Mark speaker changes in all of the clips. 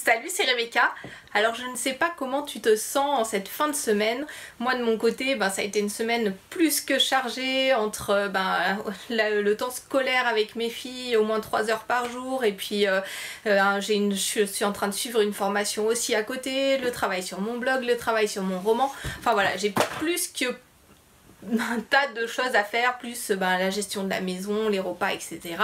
Speaker 1: Salut, c'est Rebecca. Alors je ne sais pas comment tu te sens en cette fin de semaine. Moi de mon côté, ça a été une semaine plus que chargée entre le temps scolaire avec mes filles, au moins 3 heures par jour, et puis je suis en train de suivre une formation aussi à côté, le travail sur mon blog, le travail sur mon roman. Enfin voilà, j'ai plus que un tas de choses à faire, plus la gestion de la maison, les repas, etc.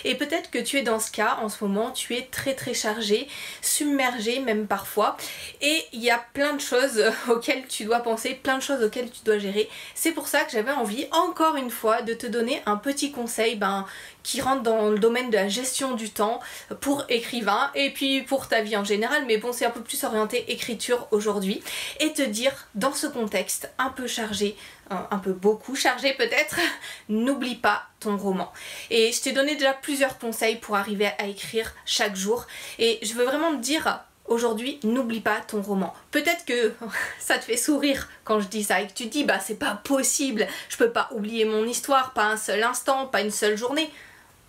Speaker 1: Et peut-être que tu es dans ce cas en ce moment, tu es très chargé, submergé même parfois, et il y a plein de choses auxquelles tu dois penser, plein de choses auxquelles tu dois gérer. C'est pour ça que j'avais envie, encore une fois, de te donner un petit conseil qui rentre dans le domaine de la gestion du temps pour écrivain et puis pour ta vie en général, mais bon, c'est un peu plus orienté écriture aujourd'hui, et te dire, dans ce contexte un peu chargé, un peu beaucoup chargé peut-être, n'oublie pas ton roman. Et je t'ai donné déjà plusieurs conseils pour arriver à écrire chaque jour, et je veux vraiment te dire aujourd'hui, n'oublie pas ton roman. Peut-être que ça te fait sourire quand je dis ça et que tu te dis c'est pas possible, je peux pas oublier mon histoire, pas un seul instant, pas une seule journée.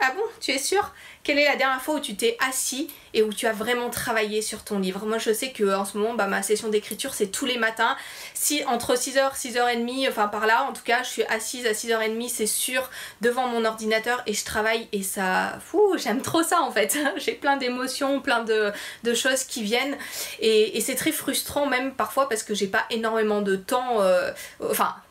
Speaker 1: Ah bon, tu es sûre? Quelle est la dernière fois où tu t'es assis et où tu as vraiment travaillé sur ton livre? Moi je sais que en ce moment ma session d'écriture c'est tous les matins, si entre 6h, 6h30, enfin par là en tout cas, je suis assise à 6h30 c'est sûr devant mon ordinateur et je travaille, et ça, j'aime trop ça en fait. J'ai plein d'émotions, plein de choses qui viennent, et c'est très frustrant même parfois parce que j'ai pas énormément de temps,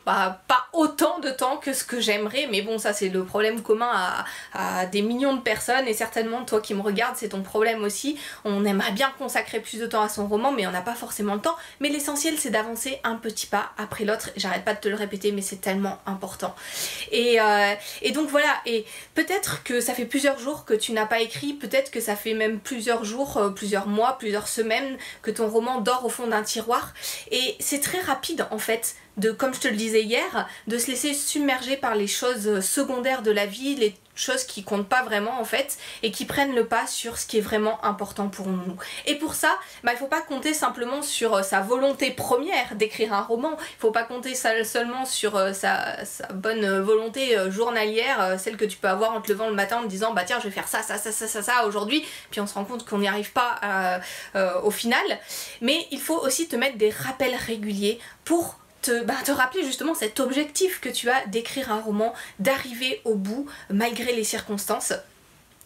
Speaker 1: pas autant de temps que ce que j'aimerais, mais bon ça c'est le problème commun à des millions de personnes, et certainement toi qui me regardes c'est ton problème aussi. On aimerait bien consacrer plus de temps à son roman mais on n'a pas forcément le temps, mais l'essentiel c'est d'avancer un petit pas après l'autre. J'arrête pas de te le répéter mais c'est tellement important, et donc voilà. Et peut-être que ça fait plusieurs jours que tu n'as pas écrit, peut-être que ça fait même plusieurs jours, plusieurs mois, plusieurs semaines que ton roman dort au fond d'un tiroir, et c'est très rapide en fait comme je te le disais hier, de se laisser submerger par les choses secondaires de la vie, les choses qui comptent pas vraiment en fait, et qui prennent le pas sur ce qui est vraiment important pour nous. Et pour ça, il faut pas compter simplement sur sa volonté première d'écrire un roman, il faut pas compter seulement sur sa bonne volonté journalière, celle que tu peux avoir en te levant le matin en te disant tiens je vais faire ça aujourd'hui, puis on se rend compte qu'on n'y arrive pas au final. Mais il faut aussi te mettre des rappels réguliers pour te rappeler justement cet objectif que tu as d'écrire un roman, d'arriver au bout malgré les circonstances.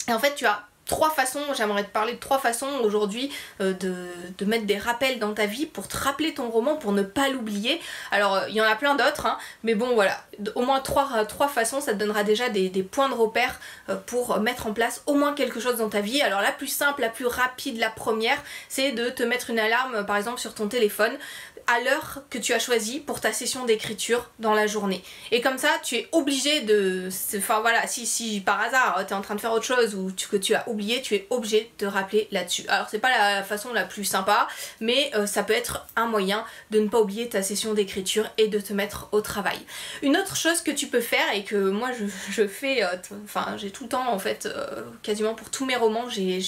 Speaker 1: Et en fait tu as 3 façons, j'aimerais te parler de 3 façons aujourd'hui de mettre des rappels dans ta vie pour te rappeler ton roman, pour ne pas l'oublier. Alors il y en a plein d'autres, mais bon voilà, au moins 3 façons, ça te donnera déjà des points de repère pour mettre en place au moins quelque chose dans ta vie. Alors la plus simple, la plus rapide, la première, c'est de te mettre une alarme par exemple sur ton téléphone à l'heure que tu as choisie pour ta session d'écriture dans la journée. Et comme ça, tu es obligé de... Enfin voilà, si par hasard tu es en train de faire autre chose ou que tu as oublié, tu es obligé de te rappeler là-dessus. Alors c'est pas la façon la plus sympa, mais ça peut être un moyen de ne pas oublier ta session d'écriture et de te mettre au travail. Une autre chose que tu peux faire, et que moi je fais, j'ai tout le temps en fait, quasiment pour tous mes romans, j'ai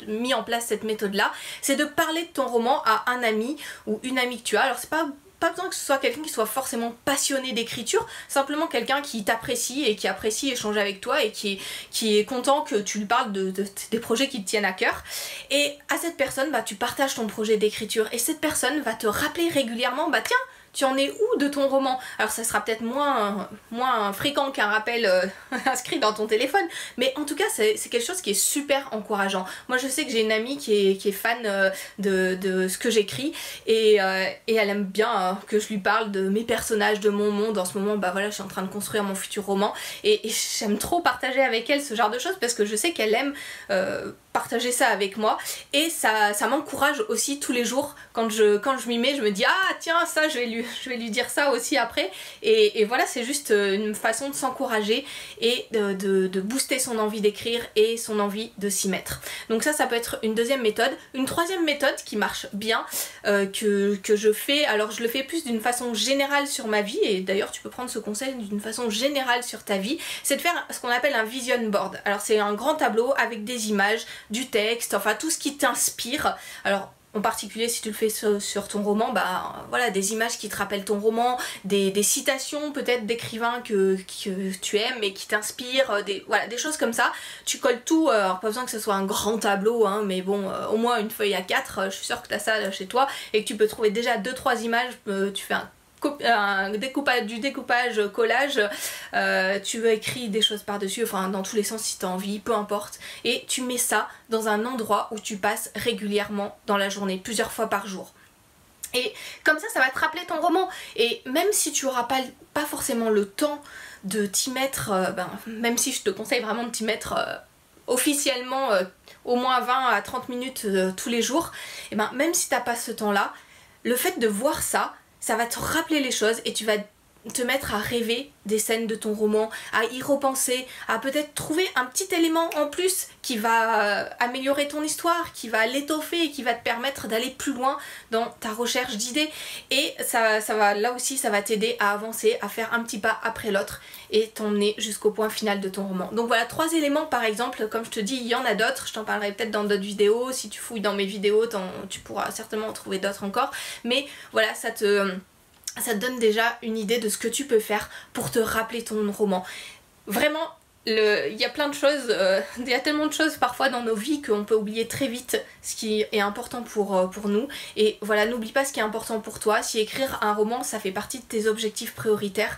Speaker 1: mis en place cette méthode-là, c'est de parler de ton roman à un ami ou une amie que tu as. Alors c'est pas besoin que ce soit quelqu'un qui soit forcément passionné d'écriture, simplement quelqu'un qui t'apprécie et qui apprécie échanger avec toi et qui est content que tu lui parles des projets qui te tiennent à cœur. Et à cette personne, tu partages ton projet d'écriture, et cette personne va te rappeler régulièrement, tiens, tu en es où de ton roman? Alors ça sera peut-être moins fréquent qu'un rappel inscrit dans ton téléphone, mais en tout cas c'est quelque chose qui est super encourageant. Moi je sais que j'ai une amie qui est fan de ce que j'écris, et elle aime bien que je lui parle de mes personnages, de mon monde. En ce moment voilà, je suis en train de construire mon futur roman, et j'aime trop partager avec elle ce genre de choses parce que je sais qu'elle aime partager ça avec moi, et ça m'encourage aussi tous les jours. Quand je m'y mets, je me dis ah tiens, ça je vais lui dire ça aussi après, et voilà, c'est juste une façon de s'encourager et de booster son envie d'écrire et son envie de s'y mettre. Donc ça peut être une deuxième méthode. Une troisième méthode qui marche bien, que je fais, alors je le fais plus d'une façon générale sur ma vie, et d'ailleurs tu peux prendre ce conseil d'une façon générale sur ta vie, c'est de faire ce qu'on appelle un vision board. Alors c'est un grand tableau avec des images, du texte, enfin tout ce qui t'inspire. Alors en particulier si tu le fais sur ton roman, bah voilà, des images qui te rappellent ton roman, des citations peut-être d'écrivains que tu aimes et qui t'inspirent, voilà, des choses comme ça. Tu colles tout, alors pas besoin que ce soit un grand tableau, hein, mais bon, au moins une feuille A4, je suis sûre que tu as ça chez toi et que tu peux trouver déjà 2-3 images, tu fais du découpage, collage, tu écris des choses par-dessus, enfin dans tous les sens si tu as envie, peu importe, et tu mets ça dans un endroit où tu passes régulièrement dans la journée, plusieurs fois par jour. Et comme ça va te rappeler ton roman. Et même si tu n'auras pas forcément le temps de t'y mettre, même si je te conseille vraiment de t'y mettre officiellement au moins 20 à 30 minutes tous les jours, et ben même si t'as pas ce temps-là, le fait de voir ça va te rappeler les choses et tu vas te mettre à rêver des scènes de ton roman, à y repenser, à peut-être trouver un petit élément en plus qui va améliorer ton histoire, qui va l'étoffer et qui va te permettre d'aller plus loin dans ta recherche d'idées. Et là aussi ça va t'aider à avancer, à faire un petit pas après l'autre et t'emmener jusqu'au point final de ton roman. Donc voilà, 3 éléments par exemple, comme je te dis, il y en a d'autres, je t'en parlerai peut-être dans d'autres vidéos, si tu fouilles dans mes vidéos tu pourras certainement en trouver d'autres encore, mais voilà, ça te donne déjà une idée de ce que tu peux faire pour te rappeler ton roman. Vraiment, il y a plein de choses, il y a tellement de choses parfois dans nos vies qu'on peut oublier très vite ce qui est important pour nous. Et voilà, n'oublie pas ce qui est important pour toi. Si écrire un roman, ça fait partie de tes objectifs prioritaires,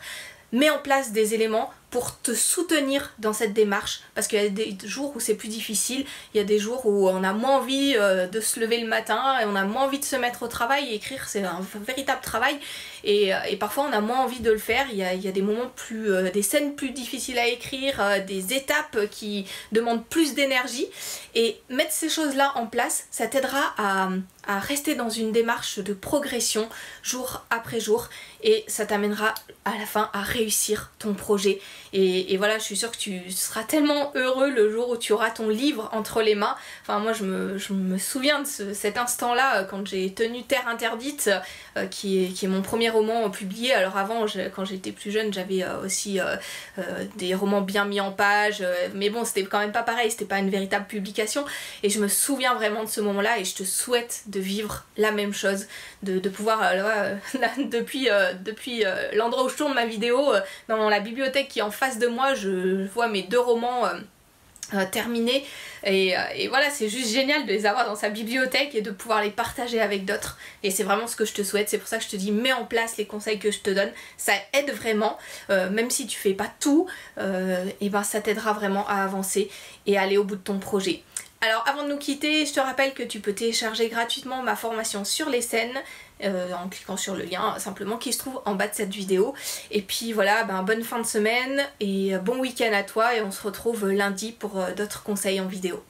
Speaker 1: mets en place des éléments pour te soutenir dans cette démarche, parce qu'il y a des jours où c'est plus difficile, il y a des jours où on a moins envie de se lever le matin et on a moins envie de se mettre au travail, et écrire c'est un véritable travail et parfois on a moins envie de le faire, il y a des moments des scènes plus difficiles à écrire, des étapes qui demandent plus d'énergie, et mettre ces choses là en place, ça t'aidera à rester dans une démarche de progression jour après jour, et ça t'amènera à la fin à réussir ton projet. Et voilà, je suis sûre que tu seras tellement heureux le jour où tu auras ton livre entre les mains. Enfin moi je me souviens de cet instant là quand j'ai tenu Terre Interdite, qui est mon premier roman publié. Alors avant, quand j'étais plus jeune, j'avais aussi des romans bien mis en page, mais bon c'était quand même pas pareil, c'était pas une véritable publication, et je me souviens vraiment de ce moment là et je te souhaite de vivre la même chose, de pouvoir depuis l'endroit où je tourne ma vidéo, dans la bibliothèque qui est en face de moi, je vois mes 2 romans terminés, et voilà, c'est juste génial de les avoir dans sa bibliothèque et de pouvoir les partager avec d'autres, et c'est vraiment ce que je te souhaite. C'est pour ça que je te dis, mets en place les conseils que je te donne, ça aide vraiment, même si tu fais pas tout, et ben ça t'aidera vraiment à avancer et à aller au bout de ton projet. Alors avant de nous quitter, je te rappelle que tu peux télécharger gratuitement ma formation sur les scènes en cliquant sur le lien simplement qui se trouve en bas de cette vidéo. Et puis voilà, bonne fin de semaine et bon week-end à toi, et on se retrouve lundi pour d'autres conseils en vidéo.